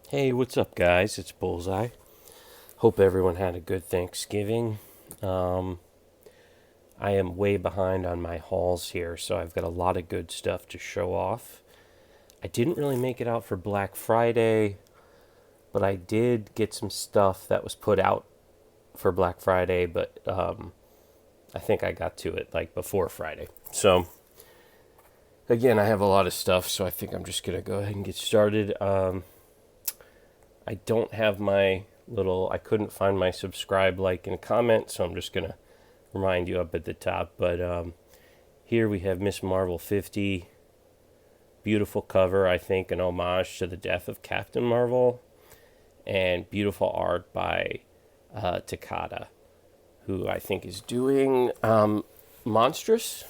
Hey, what's up, guys? It's Bullseye. Hope everyone had a good Thanksgiving. Um, I am way behind on my hauls here, so I've got a lot of good stuff to show off. I didn't really make it out for Black Friday, but I did get some stuff that was put out for Black Friday, but I think I got to it like before Friday. So, again, I have a lot of stuff, so I think I'm just going to go ahead and get started. I don't have I couldn't find my subscribe, like, and comment, so I'm just going to remind you up at the top. But here we have Miss Marvel 50. Beautiful cover, I think, an homage to the death of Captain Marvel. And beautiful art by Takada, who I think is doing Monstrous.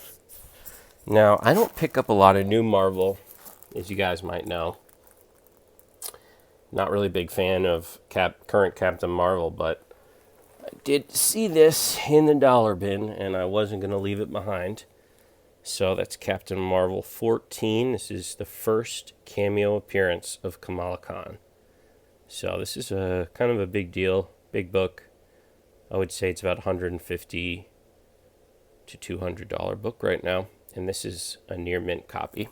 Now, I don't pick up a lot of new Marvel, as you guys might know. Not really big fan of current Captain Marvel, but I did see this in the dollar bin, and I wasn't going to leave it behind. So that's Captain Marvel 14. This is the first cameo appearance of Kamala Khan. So this is a kind of a big deal, big book. I would say it's about $150 to $200 book right now, and this is a near mint copy.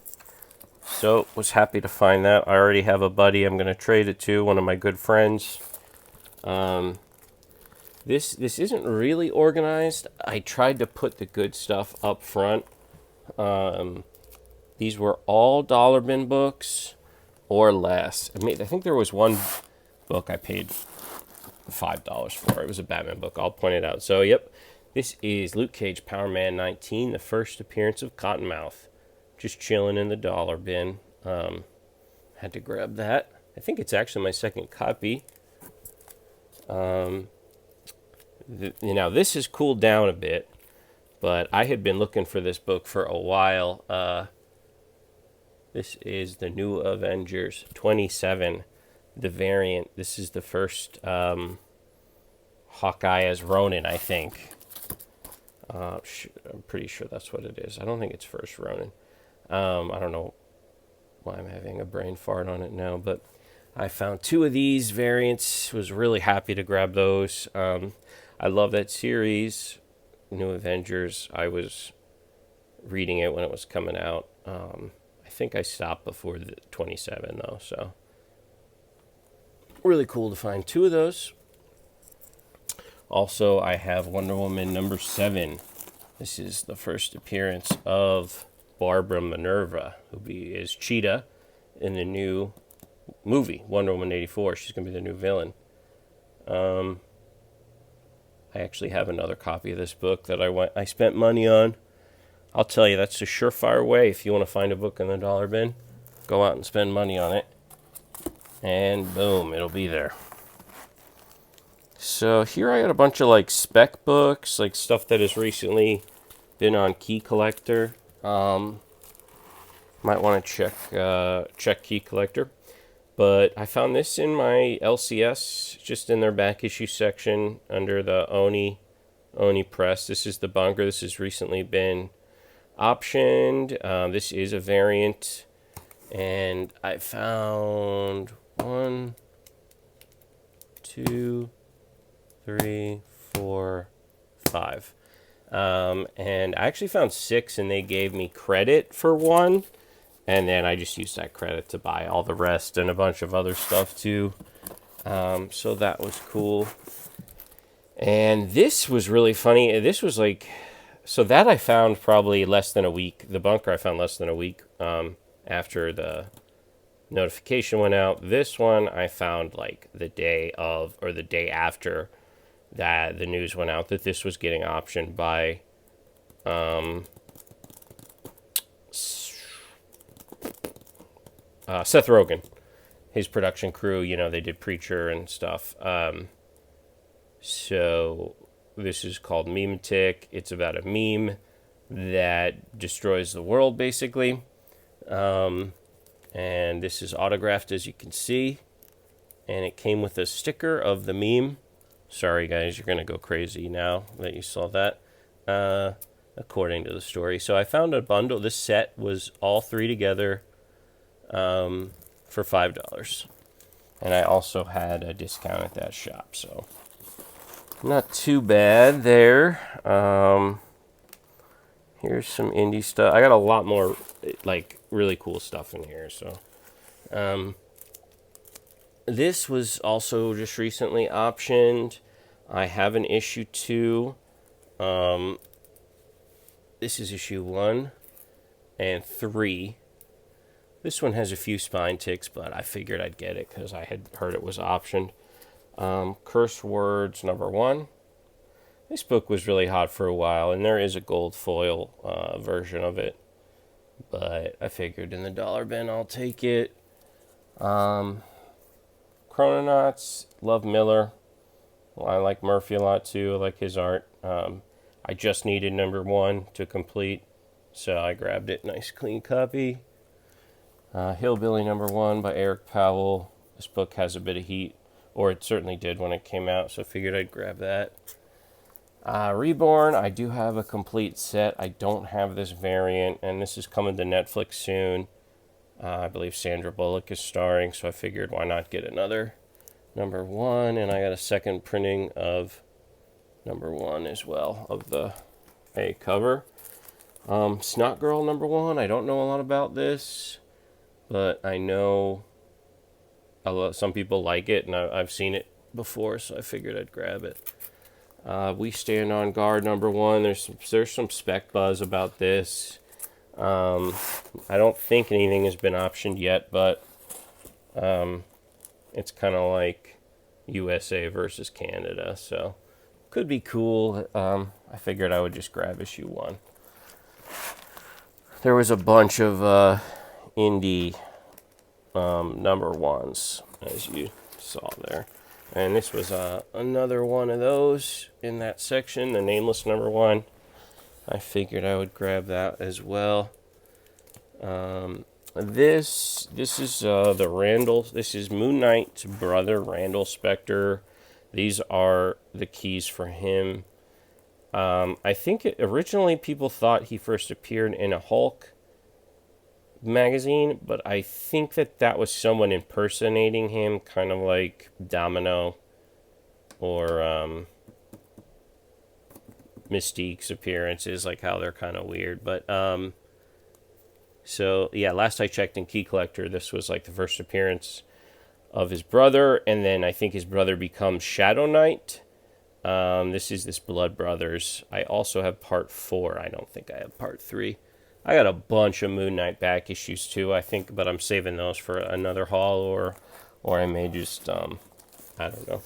So, was happy to find that. I already have a buddy I'm going to trade it to, one of my good friends. This isn't really organized. I tried to put the good stuff up front. These were all dollar bin books or less. I think there was one book I paid $5 for. It was a Batman book. I'll point it out. So, yep, this is Luke Cage Power Man 19, the first appearance of Cottonmouth. Just chilling in the dollar bin. Had to grab that. I think it's actually my second copy. This has cooled down a bit, but I had been looking for this book for a while. This is the New Avengers 27, the variant. This is the first Hawkeye as Ronin, I think. I'm pretty sure that's what it is. I don't think it's first Ronin. I don't know why I'm having a brain fart on it now, but I found two of these variants. Was really happy to grab those. I love that series, New Avengers. I was reading it when it was coming out. I think I stopped before the 27 though, so really cool to find two of those. Also, I have Wonder Woman number 7. This is the first appearance of Barbara Minerva, who is Cheetah in the new movie, Wonder Woman 84. She's going to be the new villain. I actually have another copy of this book that I spent money on. I'll tell you, that's a surefire way if you want to find a book in the dollar bin. Go out and spend money on it. And boom, it'll be there. So here I got a bunch of like Spec books, like stuff that has recently been on Key Collector. Might want to check Key Collector. But I found this in my LCS, just in their back issue section under the Oni Press. This is the bunker. This has recently been optioned. This is a variant. And I found 1, 2, 3, 4, 5. And I actually found 6, and they gave me credit for 1. And then I just used that credit to buy all the rest and a bunch of other stuff too. So that was cool. And this was really funny. This was like, so that I found probably less than a week. The bunker I found less than a week after the notification went out. This one I found like the day of, or the day after that the news went out that this was getting optioned by Seth Rogen, his production crew. They did Preacher and stuff. So this is called Memetic. It's about a meme that destroys the world, basically. And this is autographed, as you can see. And it came with a sticker of the meme. Sorry, guys, you're going to go crazy now that you saw that, according to the story. So I found a bundle. This set was all 3 together for $5. And I also had a discount at that shop, so not too bad there. Here's some indie stuff. I got a lot more, like, really cool stuff in here, so. This was also just recently optioned. I have an issue 2. This is issue 1 and 3. This one has a few spine ticks, but I figured I'd get it because I had heard it was optioned. Curse Words number 1. This book was really hot for a while, and there is a gold foil version of it. But I figured in the dollar bin, I'll take it. Chrononauts, love Miller. Well, I like Murphy a lot too. I like his art. I just needed number 1 to complete, so I grabbed it. Nice clean copy. Hillbilly number 1 by Eric Powell. This book has a bit of heat, or it certainly did when it came out, so I figured I'd grab that. Reborn, I do have a complete set. I don't have this variant, and this is coming to Netflix soon. I believe Sandra Bullock is starring, so I figured why not get another number 1, and I got a second printing of number 1 as well of the A cover. Snot Girl number 1, I don't know a lot about this, but I know some people like it, and I've seen it before, so I figured I'd grab it. We Stand on Guard number 1, there's some spec buzz about this. I don't think anything has been optioned yet, but it's kind of like USA versus Canada, so could be cool. I figured I would just grab issue 1. There was a bunch of indie number 1s, as you saw there. And this was another one of those in that section, the Nameless number 1. I figured I would grab that as well. This is the Randall. This is Moon Knight's brother, Randall Spector. These are the keys for him. I think originally people thought he first appeared in a Hulk magazine, but I think that was someone impersonating him, kind of like Domino or Mystique's appearances, like how they're kind of weird. But so yeah, last I checked in Key Collector, this was like the first appearance of his brother, and then I think his brother becomes Shadow Knight. This is this Blood Brothers. I also have part 4. I don't think I have part 3. I got a bunch of Moon Knight back issues too, I think, but I'm saving those for another haul, or I may just, I don't know,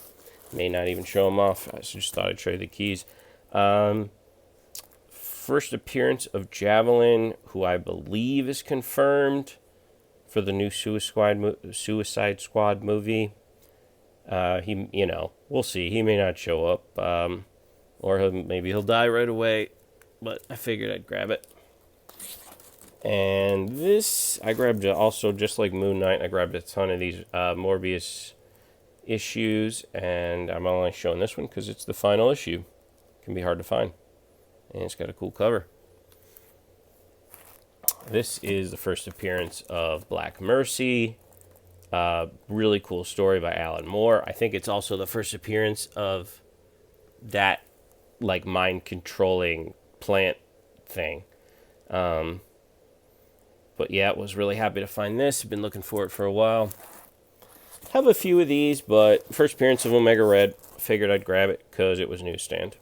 may not even show them off. I just thought I'd show you the keys. First appearance of Javelin, who I believe is confirmed for the new Suicide Squad movie. We'll see. He may not show up, or maybe he'll die right away, but I figured I'd grab it. And this, I grabbed also, just like Moon Knight, I grabbed a ton of these Morbius issues, and I'm only showing this one because it's the final issue. It can be hard to find, and it's got a cool cover. This is the first appearance of Black Mercy. Really cool story by Alan Moore. I think it's also the first appearance of that, like, mind-controlling plant thing. But yeah, was really happy to find this. Been looking for it for a while. Have a few of these, but first appearance of Omega Red. Figured I'd grab it because it was newsstand.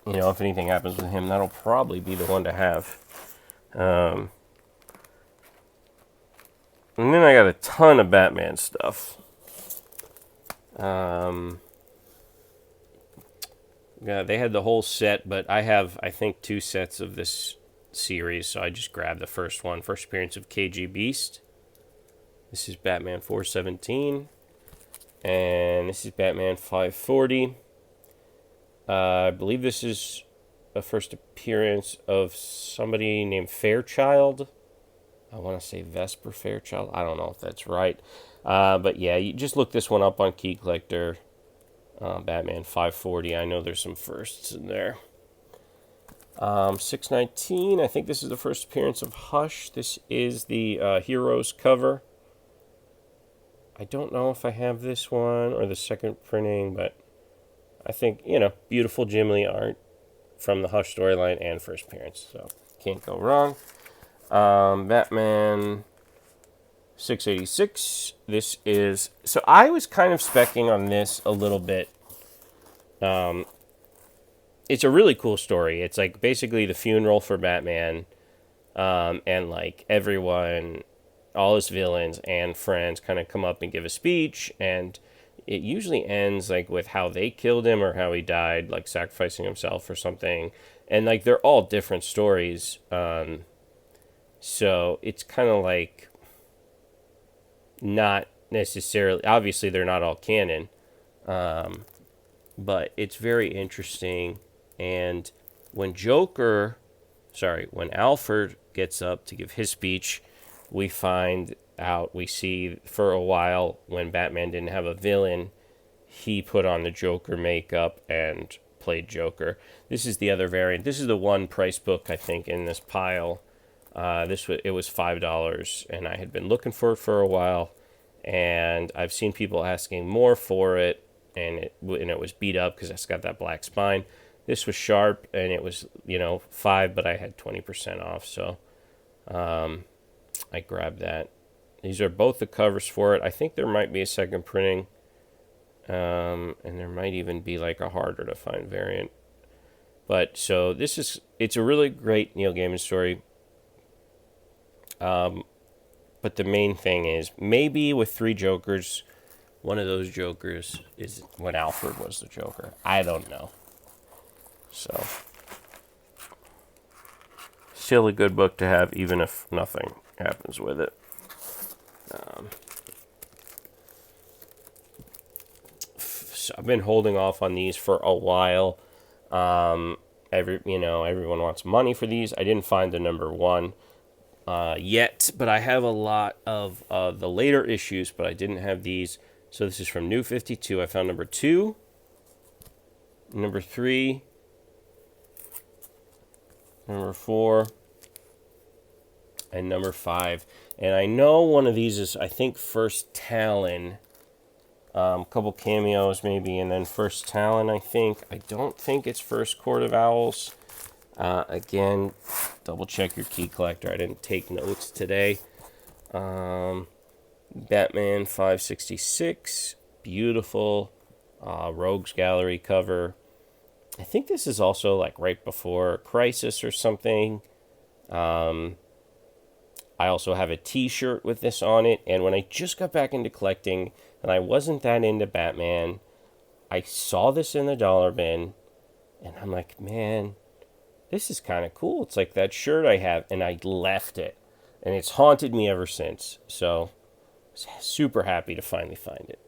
If anything happens with him, that'll probably be the one to have. And then I got a ton of Batman stuff. Yeah, they had the whole set, but I have, I think, 2 sets of this series, so I just grabbed the first one. First appearance of KG Beast. This is Batman 417. And this is Batman 540. I believe this is a first appearance of somebody named Fairchild. I want to say Vesper Fairchild. I don't know if that's right. But yeah, you just look this one up on Key Collector. Batman 540. I know there's some firsts in there. 619. I think this is the first appearance of Hush. This is the Heroes cover. I don't know if I have this one or the second printing, but I think, beautiful Jim Lee art from the Hush storyline and first appearance. So, can't go wrong. Batman 686. This is... So, I was kind of specking on this a little bit. It's a really cool story. It's like basically the funeral for Batman. And like everyone, all his villains and friends kind of come up and give a speech, and it usually ends like with how they killed him or how he died, like sacrificing himself or something. And like they're all different stories. So it's kind of like not necessarily, obviously they're not all canon, but it's very interesting. And when when Alfred gets up to give his speech, we see for a while when Batman didn't have a villain, he put on the Joker makeup and played Joker. This is the other variant. This is the one price book, I think, in this pile. It was $5, and I had been looking for it for a while, and I've seen people asking more for it, and it was beat up because it's got that black spine. This was sharp, and it was, $5, but I had 20% off, so I grabbed that. These are both the covers for it. I think there might be a second printing, and there might even be like a harder to find variant. But so it's a really great Neil Gaiman story. But the main thing is maybe with 3 Jokers, one of those Jokers is when Alfred was the Joker. I don't know. So still a good book to have, even if nothing happens with it. So I've been holding off on these for a while. Everyone wants money for these. I didn't find the number 1 yet, but I have a lot of the later issues, but I didn't have these. So this is from New 52. I found number 2, number 3, number 4, and number 5. And I know one of these is, I think, First Talon. A couple cameos maybe, and then First Talon, I think. I don't think it's First Court of Owls. Again, double check your key collector. I didn't take notes today. Batman 566. Beautiful. Rogues Gallery cover. I think this is also like right before Crisis or something. I also have a t-shirt with this on it. And when I just got back into collecting, and I wasn't that into Batman, I saw this in the dollar bin, and I'm like, man, this is kind of cool. It's like that shirt I have, and I left it. And it's haunted me ever since. So, super happy to finally find it.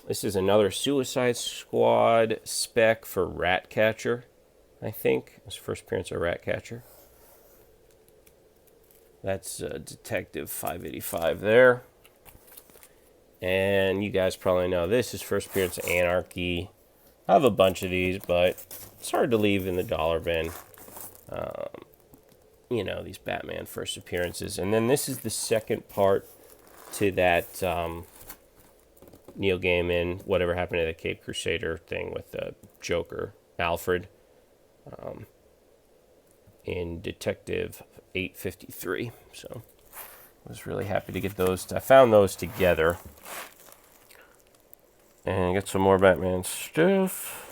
This is another Suicide Squad spec for Ratcatcher, I think. It was first appearance of Ratcatcher. That's Detective 585 there. And you guys probably know this is first appearance of Anarchy. I have a bunch of these, but it's hard to leave in the dollar bin. These Batman first appearances. And then this is the second part to that Neil Gaiman, Whatever Happened to the Cape Crusader thing with the Joker, Alfred, in Detective 853. So I was really happy to get those. I found those together. And get some more Batman stuff.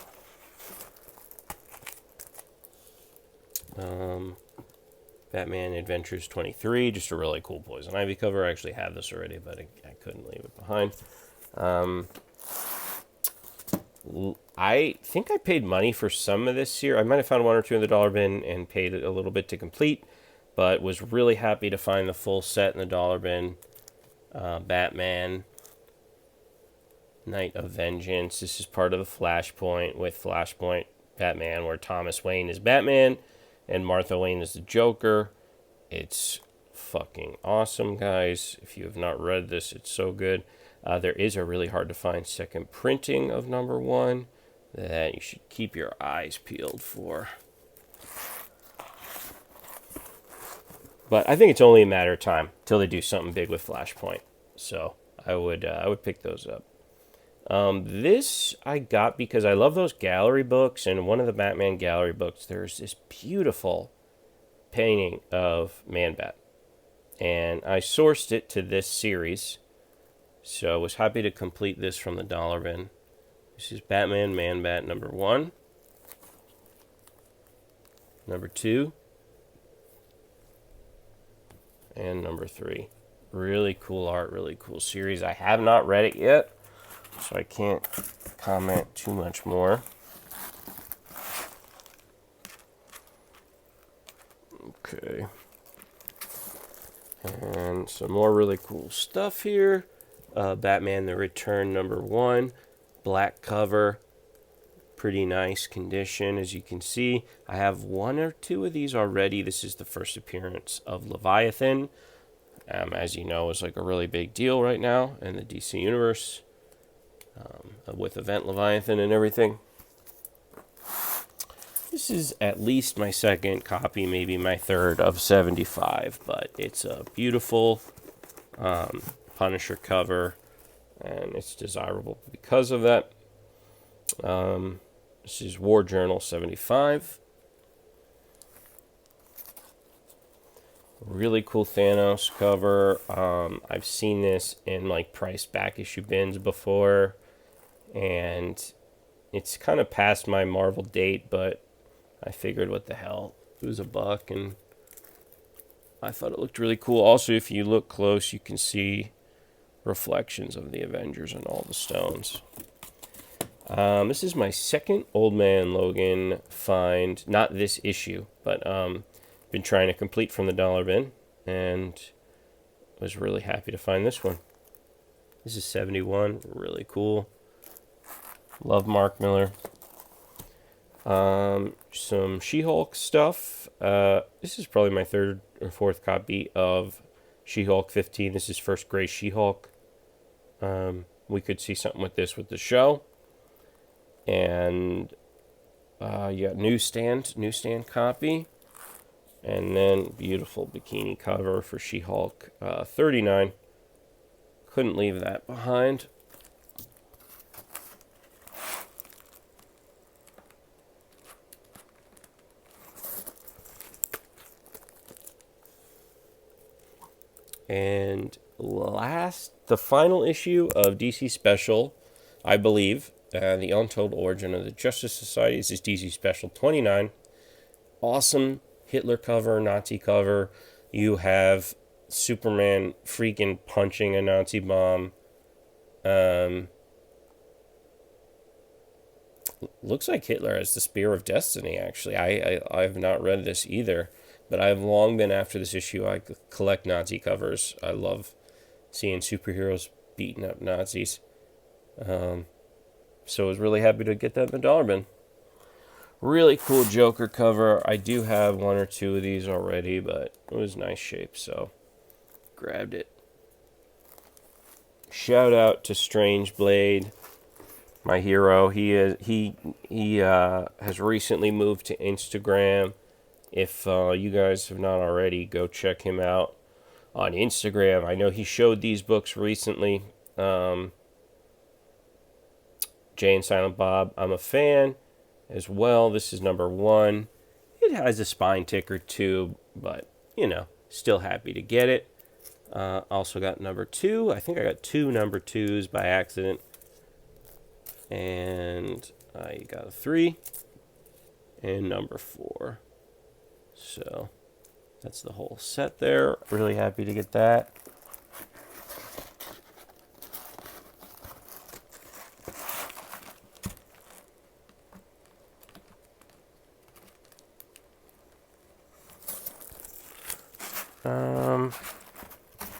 Batman Adventures 23, just a really cool Poison Ivy cover. I actually have this already, but I couldn't leave it behind. I think I paid money for some of this here. I might have found 1 or 2 in the dollar bin and paid a little bit to complete, but was really happy to find the full set in the dollar bin. Batman Night of Vengeance. This is part of the Flashpoint with Flashpoint Batman, where Thomas Wayne is Batman and Martha Wayne is the Joker. It's fucking awesome, guys. If you have not read this, it's so good. There is a really hard to find second printing of number 1 that you should keep your eyes peeled for. But I think it's only a matter of time till they do something big with Flashpoint. So I would pick those up. This I got because I love those gallery books, and one of the Batman gallery books, there's this beautiful painting of Man-Bat, and I sourced it to this series, so I was happy to complete this from the dollar bin. This is Batman Man-Bat number 1, number 2, and number 3. Really cool art, really cool series. I have not read it yet, so I can't comment too much more. Okay. And some more really cool stuff here. Batman The Return number 1. Black cover. Pretty nice condition, as you can see. I have 1 or 2 of these already. This is the first appearance of Leviathan. As you know, is like a really big deal right now in the DC universe. With Event Leviathan and everything. This is at least my second copy, maybe my third of 75, but it's a beautiful Punisher cover, and it's desirable because of that. This is War Journal 75. Really cool Thanos cover. I've seen this in like price back issue bins before, and it's kind of past my Marvel date, but I figured what the hell, it was $1, and I thought it looked really cool. Also, if you look close, you can see reflections of the Avengers and all the stones. This is my second Old Man Logan find, not this issue, but been trying to complete from the dollar bin, and was really happy to find this one. This is 71, really cool. Love Mark Miller. Some She-Hulk stuff. This is probably my third or fourth copy of She-Hulk 15. This is first Gray She-Hulk. We could see something with this with the show. And you got newsstand copy. And then beautiful bikini cover for She-Hulk 39. Couldn't leave that behind. And the final issue of DC Special, I believe, The Untold Origin of the Justice Society. This is DC Special 29. Awesome Hitler cover, Nazi cover. You have Superman freaking punching a Nazi bomb. Looks like Hitler has the Spear of Destiny, actually. I have not read this either. But I've long been after this issue. I collect Nazi covers. I love seeing superheroes beating up Nazis. So I was really happy to get that in the dollar bin. Really cool Joker cover. I do have 1 or 2 of these already, but it was nice shape, so grabbed it. Shout out to Strange Blade, my hero. He has recently moved to Instagram. If you guys have not already, go check him out on Instagram. I know he showed these books recently. Jay and Silent Bob, I'm a fan as well. This is number 1. It has a spine ticker too, but, still happy to get it. Also got number 2. I think I got 2 number 2s by accident. And I got a 3 and number 4. So that's the whole set there. Really happy to get that.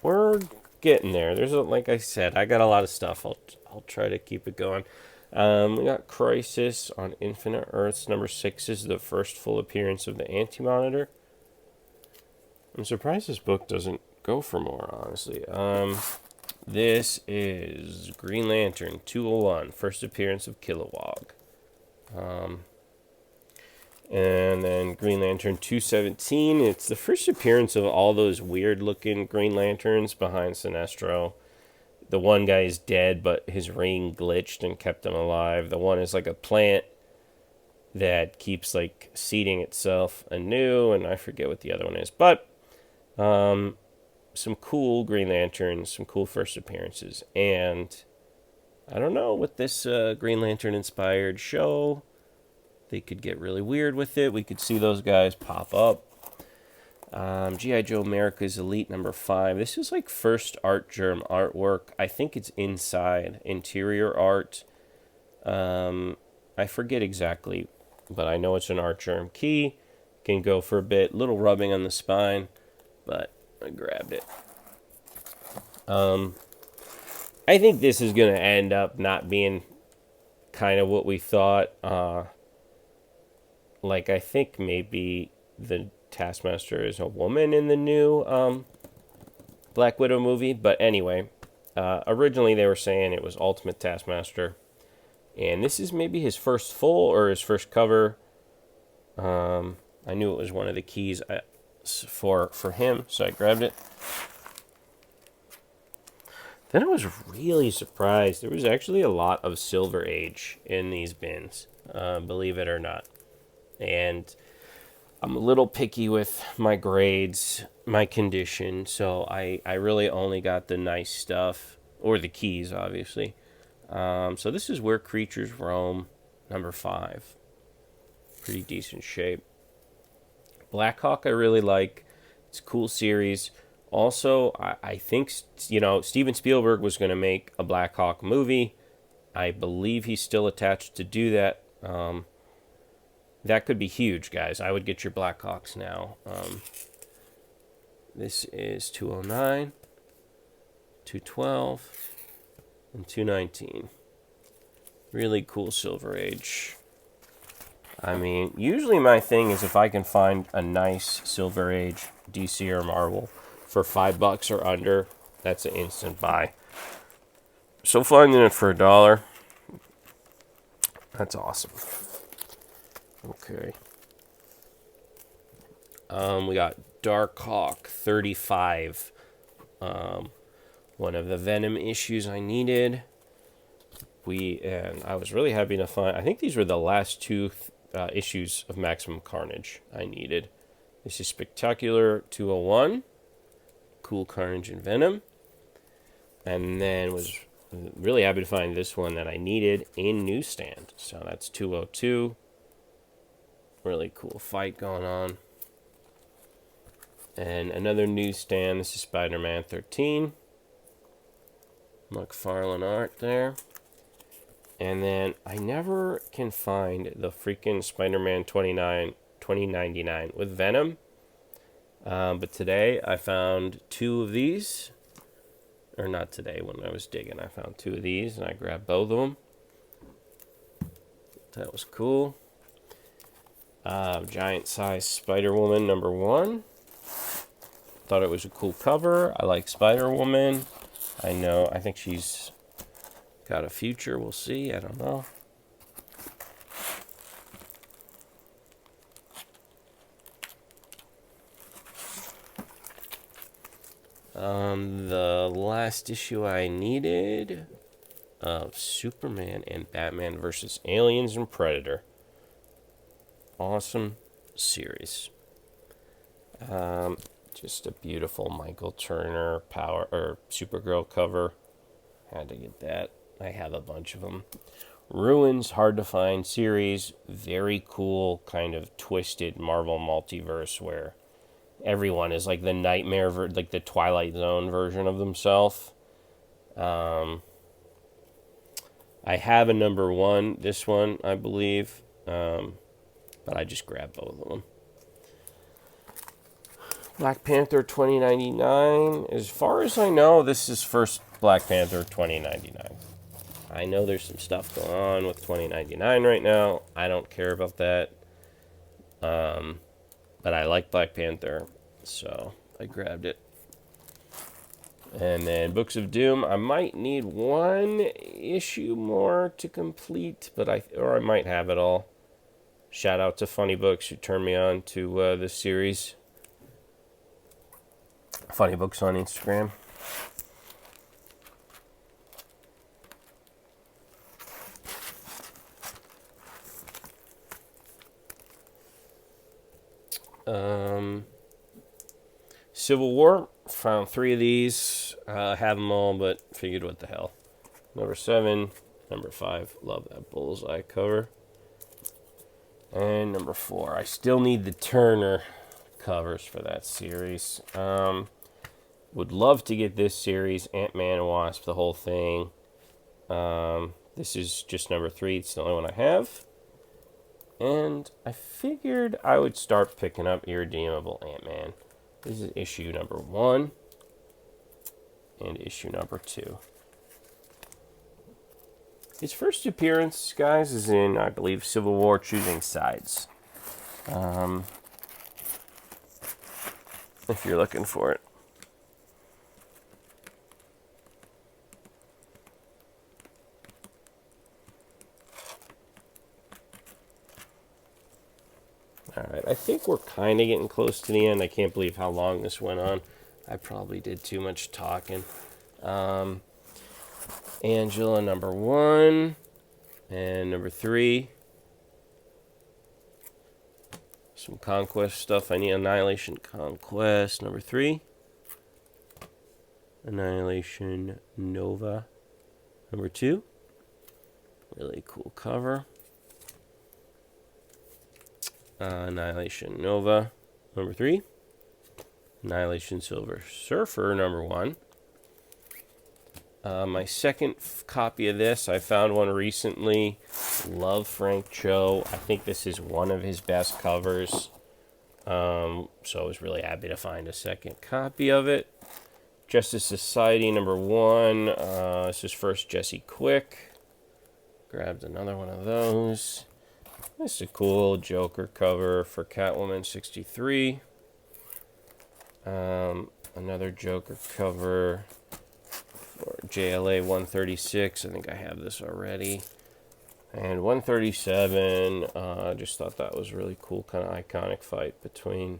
We're getting there. Like I said, I got a lot of stuff. I'll try to keep it going. We got Crisis on Infinite Earths. Number 6 is the first full appearance of the Anti-Monitor. I'm surprised this book doesn't go for more, honestly. This is Green Lantern 201, first appearance of Kilowog. And then Green Lantern 217, it's the first appearance of all those weird-looking Green Lanterns behind Sinestro. the one guy is dead, but his ring glitched and kept him alive. The one is like a plant that keeps like seeding itself anew, and I forget what the other one is. But some cool Green Lanterns, some cool first appearances, and I don't know, with this Green Lantern inspired show, they could get really weird with it. We could see those guys pop up. G.I. Joe America's Elite #5. This is like first Art Germ artwork. I think it's inside interior art. I forget exactly, but I know it's an Art Germ key. Can go for a bit. Little rubbing on the spine, but I grabbed it. I think this is going to end up not being kind of what we thought. Like, I think maybe the Taskmaster is a woman in the new Black Widow movie. But anyway, originally they were saying it was Ultimate Taskmaster. And this is maybe his first full or his first cover. I knew it was one of the keys for him, so I grabbed it. Then I was really surprised. There was actually a lot of Silver Age in these bins, believe it or not. And I'm a little picky with my grades, my condition, so I really only got the nice stuff, or the keys, obviously. So this is Where Creatures Roam, #5. Pretty decent shape. Black Hawk I really like. It's a cool series. Also, I think, Steven Spielberg was going to make a Black Hawk movie. I believe he's still attached to do that. That could be huge, guys. I would get your Black Hawks now. This is 209, 212, and 219. Really cool Silver Age. I mean, usually my thing is if I can find a nice Silver Age DC or Marvel for $5 or under, that's an instant buy. So finding it for $1, that's awesome. Okay. We got Dark Hawk 35. One of the Venom issues I needed. And I was really happy to find, I think these were the last two issues of Maximum Carnage I needed. This is Spectacular 201. Cool Carnage and Venom. And then was really happy to find this one that I needed in newsstand. So that's 202. Really cool fight going on. And another newsstand. This is Spider-Man 13. McFarlane art there. And then I never can find the freaking Spider-Man 2099 with Venom. But today I found two of these. Or not today, when I was digging. I found two of these and I grabbed both of them. That was cool. Giant size Spider-Woman #1. Thought it was a cool cover. I like Spider-Woman. I think she's got a future. We'll see. I don't know. The last issue I needed of Superman and Batman versus Aliens and Predator. Awesome series. Just a beautiful Michael Turner Supergirl cover. Had to get that. I have a bunch of them. Ruins, hard to find series. Very cool, kind of twisted Marvel multiverse where everyone is like the nightmare, like the Twilight Zone version of themselves. I have a #1, this one, I believe. But I just grabbed both of them. Black Panther 2099. As far as I know, this is first Black Panther 2099. I know there's some stuff going on with 2099 right now. I don't care about that. But I like Black Panther, so I grabbed it. And then Books of Doom. I might need one issue more to complete, or I might have it all. Shout out to Funny Books who turned me on to this series. Funny Books on Instagram. Civil War, found 3 of these. Have them all, but figured what the hell. Number 7, number 5, love that bullseye cover. And number 4, I still need the Turner covers for that series. Would love to get this series, Ant-Man and Wasp, the whole thing. This is just number 3, it's the only one I have. And I figured I would start picking up Irredeemable Ant-Man. This is issue number 1 and issue number 2. His first appearance, guys, is in, I believe, Civil War Choosing Sides. If you're looking for it. Alright, I think we're kind of getting close to the end. I can't believe how long this went on. I probably did too much talking. Angela, number 1. And number 3. Some Conquest stuff. I need Annihilation Conquest, number 3. Annihilation Nova, number 2. Really cool cover. Annihilation Nova, number 3. Annihilation Silver Surfer, number 1. My second copy of this, I found one recently. Love Frank Cho. I think this is one of his best covers. So I was really happy to find a second copy of it. Justice Society, number 1. This is first Jesse Quick. Grabbed another one of those. This is a cool Joker cover for Catwoman 63. Another Joker cover for JLA 136. I think I have this already. And 137. I just thought that was really cool, kind of iconic fight between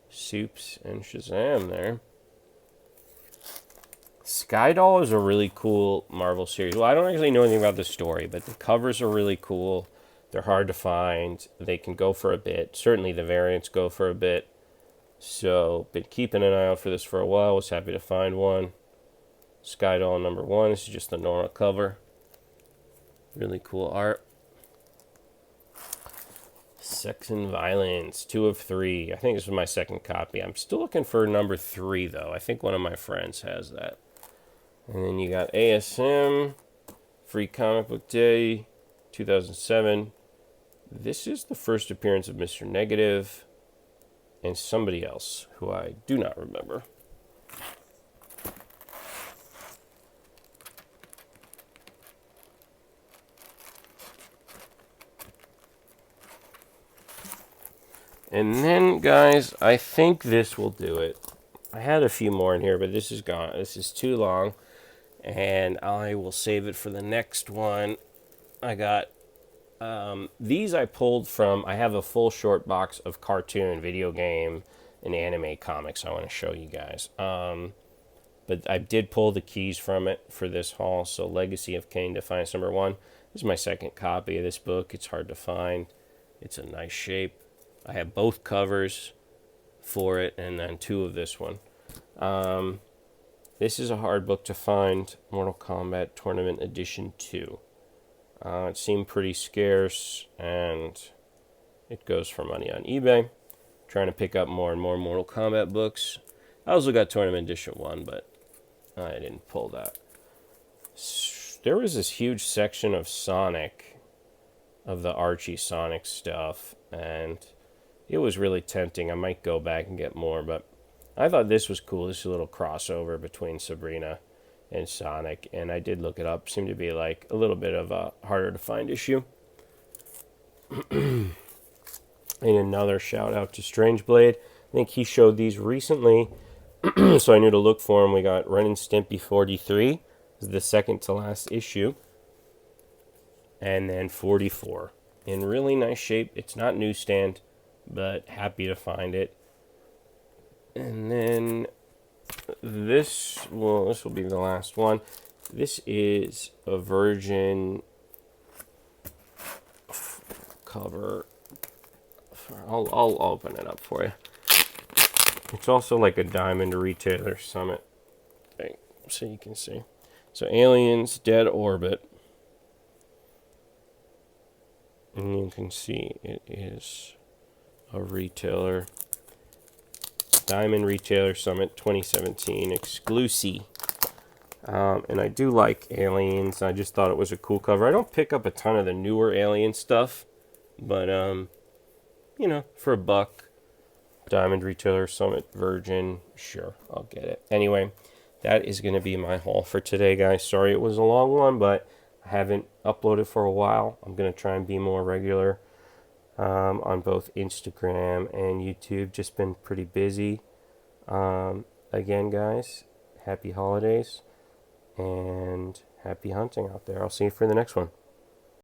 Supes and Shazam there. Skydoll is a really cool Marvel series. Well, I don't actually know anything about the story, but the covers are really cool. They're hard to find. They can go for a bit. Certainly the variants go for a bit. So, been keeping an eye out for this for a while. Was happy to find one. Skydoll number 1. This is just the normal cover. Really cool art. Sex and Violence, 2 of 3. I think this was my second copy. I'm still looking for number 3, though. I think one of my friends has that. And then you got ASM, Free Comic Book Day, 2007. This is the first appearance of Mr. Negative and somebody else who I do not remember. And then, guys, I think this will do it. I had a few more in here, but this is gone. This is too long, and I will save it for the next one. I got these I pulled from, I have a full short box of cartoon, video game, and anime comics I want to show you guys. But I did pull the keys from it for this haul. So Legacy of Kain, Defiance number 1. This is my second copy of this book. It's hard to find. It's a nice shape. I have both covers for it and then 2 of this one. This is a hard book to find. Mortal Kombat Tournament Edition 2. It seemed pretty scarce, and it goes for money on eBay. Trying to pick up more and more Mortal Kombat books. I also got Tournament Edition 1, but I didn't pull that. There was this huge section of Sonic, of the Archie Sonic stuff, and it was really tempting. I might go back and get more, but I thought this was cool. This is a little crossover between Sabrina and Sonic, and I did look it up. Seemed to be like a little bit of a harder to find issue. And another shout out to Strange Blade. I think he showed these recently, so I knew to look for them. We got Ren and Stimpy 43, this is the second to last issue, and then 44 in really nice shape. It's not newsstand, but happy to find it. And then this will be the last one. This is a Virgin cover I'll open it up for you. It's also like a Diamond Retailer Summit thing, so you can see. So Aliens, Dead Orbit. And you can see it is a retailer. Diamond Retailer Summit 2017 exclusive. And I do like Aliens. I just thought it was a cool cover. I don't pick up a ton of the newer Alien stuff, but you know, for a buck, Diamond Retailer Summit Virgin, sure, I'll get it. Anyway, that is going to be my haul for today, guys. Sorry it was a long one, but I haven't uploaded for a while. I'm going to try and be more regular on both Instagram and YouTube. Just been pretty busy. Again, guys, happy holidays and happy hunting out there. I'll see you for the next one.